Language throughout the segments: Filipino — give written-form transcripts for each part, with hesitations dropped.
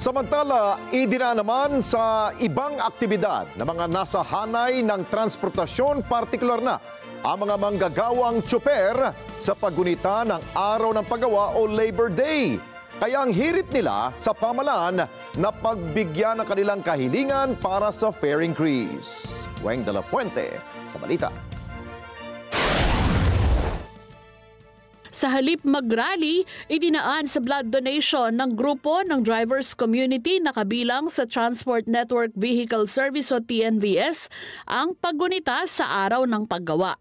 Samantala, idina naman sa ibang aktibidad na mga nasa hanay ng transportasyon, partikular na ang mga manggagawang tsoper sa paggunita ng Araw ng Paggawa o Labor Day. Kaya ang hirit nila sa pamahalaan na pagbigyan ng kanilang kahilingan para sa fare increase. Weng de la Fuente sa balita. Sa halip mag-rally, idinaan sa blood donation ng grupo ng drivers community na kabilang sa Transport Network Vehicle Service o TNVS ang paggunita sa Araw ng Paggawa.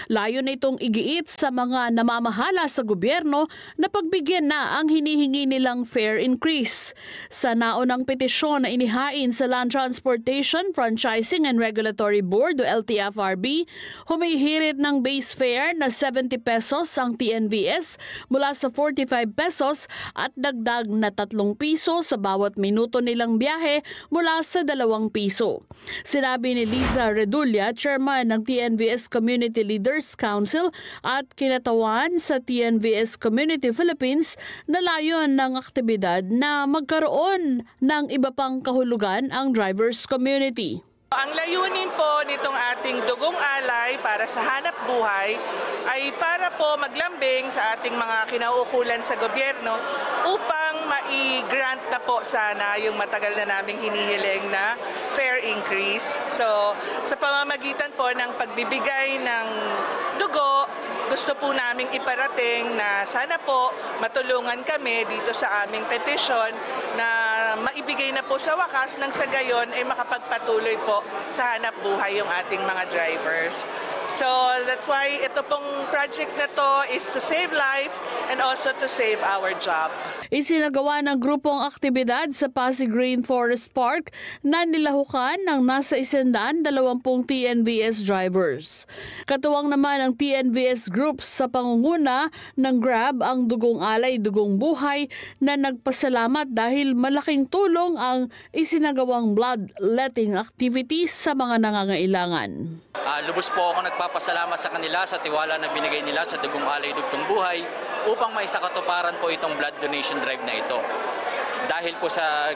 Layo na itong igiit sa mga namamahala sa gobyerno na pagbigyan na ang hinihingi nilang fare increase. Sa naunang petisyon na inihain sa Land Transportation, Franchising and Regulatory Board o LTFRB, humihirit ng base fare na 70 pesos ang TNVS mula sa 45 pesos at dagdag na 3 piso sa bawat minuto nilang biyahe mula sa 2 piso. Sinabi ni Liza Redulla, chairman ng TNVS Community Leaders Council at kinatawan sa TNVS Community Philippines na layon ng aktibidad na magkaroon ng iba pang kahulugan ang drivers community. Ang layunin po nitong ating dugong alay para sa hanap buhay ay para po maglambing sa ating mga kinauukulan sa gobyerno upang mai-grant na po sana yung matagal na naming hinihiling na fare increase. So sa pamamagitan po ng pagbibigay ng dugo, gusto po naming iparating na sana po matulungan kami dito sa aming petisyon na maibigay na po sa wakas nang sa gayon ay makapagpatuloy po sa hanap buhay yung ating mga drivers. So that's why ito pong project na to is to save life and also to save our job. Isinagawa ng grupong aktibidad sa Pasig Rainforest Park na nilahukan ng nasa 120 TNVS drivers. Katuwang naman ang TNVS groups sa pangunguna ng Grab ang Dugong Alay, Dugong Buhay na nagpasalamat dahil malaking tulong ang isinagawang bloodletting activities sa mga nangangailangan. Lubos po ako nagpapasalamat sa kanila sa tiwala na binigay nila sa Dugong Alay, Dugong Buhay upang maisakatuparan po itong blood donation drive na ito. Dahil po sa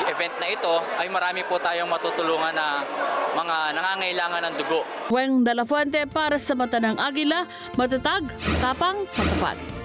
event na ito ay marami po tayong matutulungan na mga nangangailangan ng dugo. Weng de la Fuente para sa Mata ng Agila, matatag, tapang, matapat.